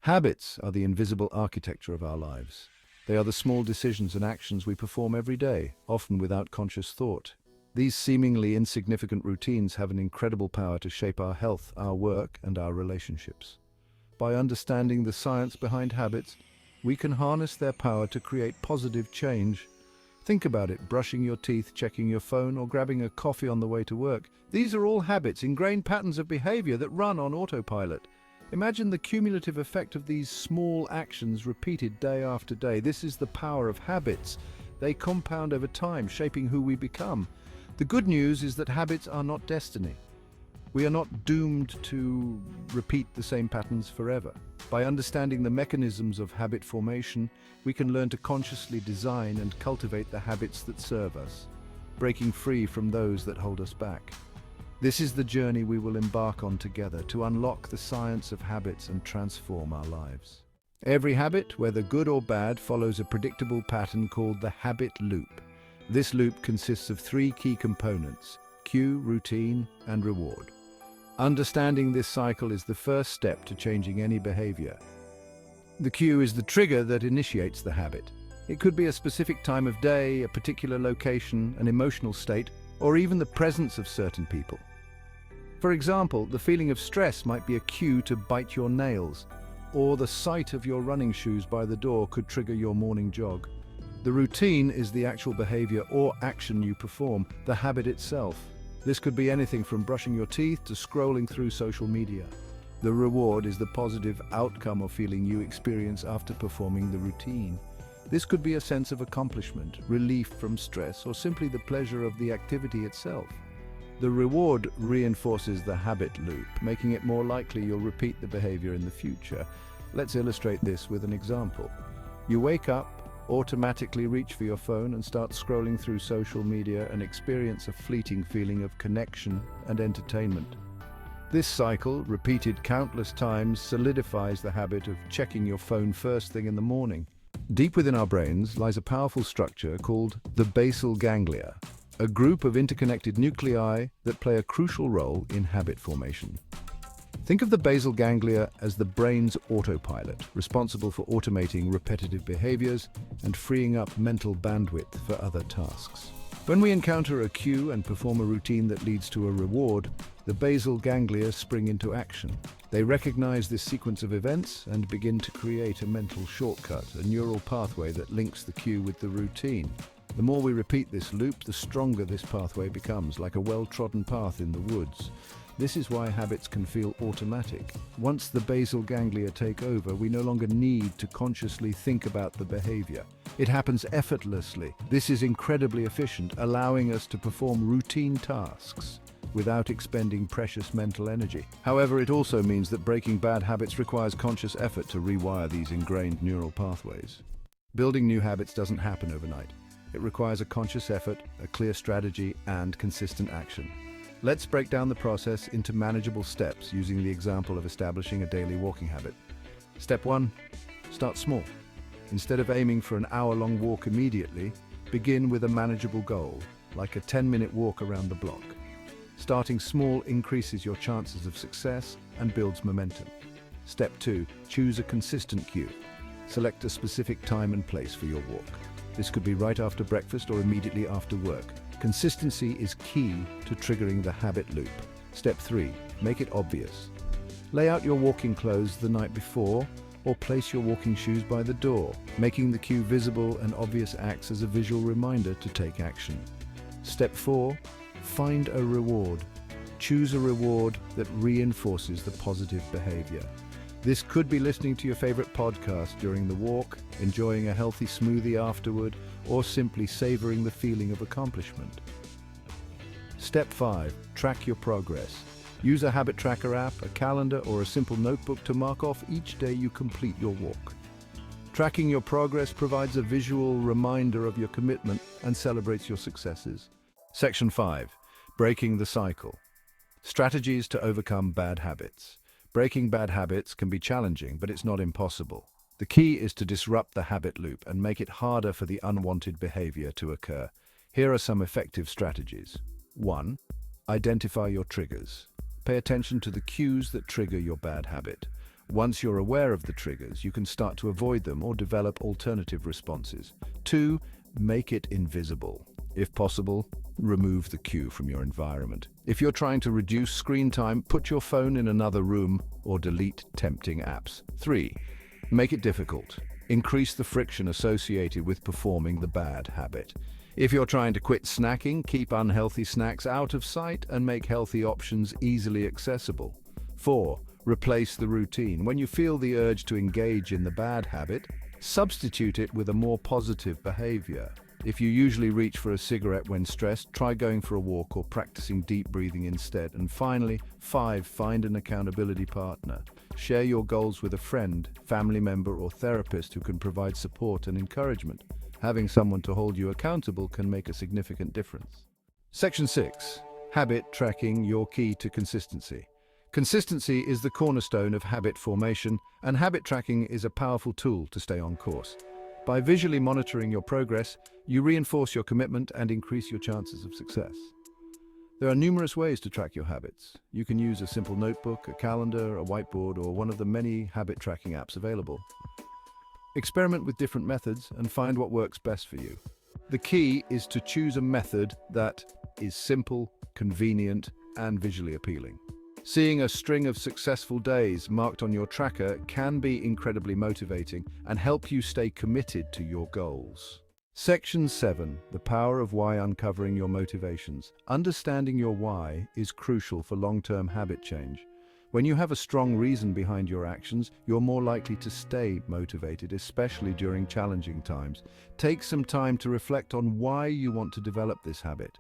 Habits are the invisible architecture of our lives. They are the small decisions and actions we perform every day, often without conscious thought. These seemingly insignificant routines have an incredible power to shape our health, our work, and our relationships. By understanding the science behind habits, we can harness their power to create positive change. Think about it: brushing your teeth, checking your phone, or grabbing a coffee on the way to work. These are all habits, ingrained patterns of behavior that run on autopilot. Imagine the cumulative effect of these small actions repeated day after day. This is the power of habits. They compound over time, shaping who we become. The good news is that habits are not destiny. We are not doomed to repeat the same patterns forever. By understanding the mechanisms of habit formation, we can learn to consciously design and cultivate the habits that serve us, breaking free from those that hold us back. This is the journey we will embark on together to unlock the science of habits and transform our lives. Every habit, whether good or bad, follows a predictable pattern called the habit loop. This loop consists of three key components: cue, routine, and reward. Understanding this cycle is the first step to changing any behavior. The cue is the trigger that initiates the habit. It could be a specific time of day, a particular location, an emotional state, or even the presence of certain people. For example, the feeling of stress might be a cue to bite your nails, or the sight of your running shoes by the door could trigger your morning jog. The routine is the actual behavior or action you perform, the habit itself. This could be anything from brushing your teeth to scrolling through social media. The reward is the positive outcome or feeling you experience after performing the routine. This could be a sense of accomplishment, relief from stress, or simply the pleasure of the activity itself. The reward reinforces the habit loop, making it more likely you'll repeat the behavior in the future. Let's illustrate this with an example. You wake up, automatically reach for your phone and start scrolling through social media and experience a fleeting feeling of connection and entertainment. This cycle, repeated countless times, solidifies the habit of checking your phone first thing in the morning. Deep within our brains lies a powerful structure called the basal ganglia, a group of interconnected nuclei that play a crucial role in habit formation. Think of the basal ganglia as the brain's autopilot, responsible for automating repetitive behaviors and freeing up mental bandwidth for other tasks. When we encounter a cue and perform a routine that leads to a reward, the basal ganglia spring into action. They recognize this sequence of events and begin to create a mental shortcut, a neural pathway that links the cue with the routine. The more we repeat this loop, the stronger this pathway becomes, like a well-trodden path in the woods. This is why habits can feel automatic. Once the basal ganglia take over, we no longer need to consciously think about the behavior. It happens effortlessly. This is incredibly efficient, allowing us to perform routine tasks without expending precious mental energy. However, it also means that breaking bad habits requires conscious effort to rewire these ingrained neural pathways. Building new habits doesn't happen overnight. It requires a conscious effort, a clear strategy, and consistent action. Let's break down the process into manageable steps using the example of establishing a daily walking habit. Step 1. Start small. Instead of aiming for an hour-long walk immediately, begin with a manageable goal, like a 10-minute walk around the block. Starting small increases your chances of success and builds momentum. Step 2. Choose a consistent cue. Select a specific time and place for your walk. This could be right after breakfast or immediately after work. Consistency is key to triggering the habit loop. Step 3. Make it obvious. Lay out your walking clothes the night before or place your walking shoes by the door. Making the cue visible and obvious acts as a visual reminder to take action. Step 4. Find a reward. Choose a reward that reinforces the positive behavior. This could be listening to your favorite podcast during the walk, enjoying a healthy smoothie afterward, or simply savoring the feeling of accomplishment. Step 5. Track your progress. Use a habit tracker app, a calendar, or a simple notebook to mark off each day you complete your walk. Tracking your progress provides a visual reminder of your commitment and celebrates your successes. Section 5. Breaking the cycle. Strategies to overcome bad habits. Breaking bad habits can be challenging, but it's not impossible. The key is to disrupt the habit loop and make it harder for the unwanted behavior to occur. Here are some effective strategies. 1. Identify your triggers. Pay attention to the cues that trigger your bad habit. Once you're aware of the triggers, you can start to avoid them or develop alternative responses. 2. Make it invisible. If possible, remove the cue from your environment. If you're trying to reduce screen time, put your phone in another room or delete tempting apps. 3. Make it difficult. Increase the friction associated with performing the bad habit. If you're trying to quit snacking, keep unhealthy snacks out of sight and make healthy options easily accessible. 4. Replace the routine. When you feel the urge to engage in the bad habit, substitute it with a more positive behavior. If you usually reach for a cigarette when stressed, try going for a walk or practicing deep breathing instead. And finally, 5. Find an accountability partner. Share your goals with a friend, family member, or therapist who can provide support and encouragement. Having someone to hold you accountable can make a significant difference. Section 6. Habit tracking, your key to consistency. Consistency is the cornerstone of habit formation, and habit tracking is a powerful tool to stay on course. By visually monitoring your progress, you reinforce your commitment and increase your chances of success. There are numerous ways to track your habits. You can use a simple notebook, a calendar, a whiteboard, or one of the many habit tracking apps available. Experiment with different methods and find what works best for you. The key is to choose a method that is simple, convenient, and visually appealing. Seeing a string of successful days marked on your tracker can be incredibly motivating and help you stay committed to your goals. Section 7. The power of why, uncovering your motivations. Understanding your why is crucial for long-term habit change. When you have a strong reason behind your actions, you're more likely to stay motivated, especially during challenging times. Take some time to reflect on why you want to develop this habit.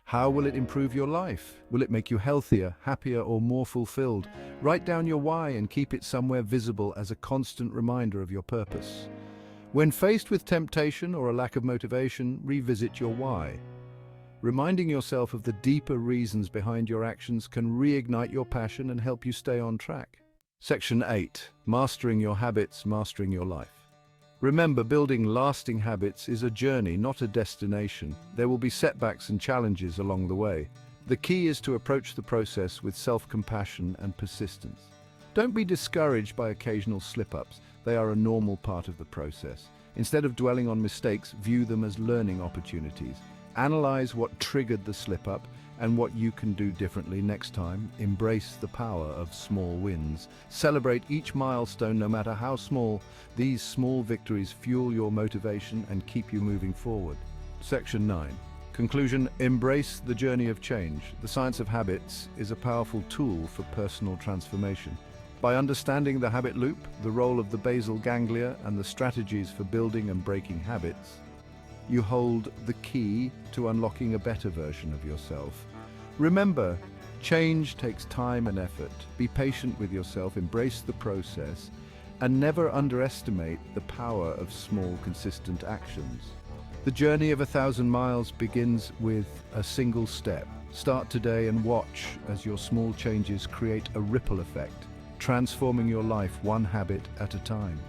How will it improve your life? Will it make you healthier, happier, or more fulfilled? Write down your why and keep it somewhere visible as a constant reminder of your purpose. When faced with temptation or a lack of motivation, revisit your why. Reminding yourself of the deeper reasons behind your actions can reignite your passion and help you stay on track. Section 8. Mastering your habits, mastering your life. Remember, building lasting habits is a journey, not a destination. There will be setbacks and challenges along the way. The key is to approach the process with self-compassion and persistence. Don't be discouraged by occasional slip-ups. They are a normal part of the process. Instead of dwelling on mistakes, view them as learning opportunities. Analyze what triggered the slip-up and what you can do differently next time. Embrace the power of small wins. Celebrate each milestone, no matter how small. These small victories fuel your motivation and keep you moving forward. Section 9. Conclusion. Embrace the journey of change. The science of habits is a powerful tool for personal transformation. By understanding the habit loop, the role of the basal ganglia, and the strategies for building and breaking habits, you hold the key to unlocking a better version of yourself. Remember, change takes time and effort. Be patient with yourself, embrace the process, and never underestimate the power of small, consistent actions. The journey of 1,000 miles begins with a single step. Start today and watch as your small changes create a ripple effect, transforming your life one habit at a time.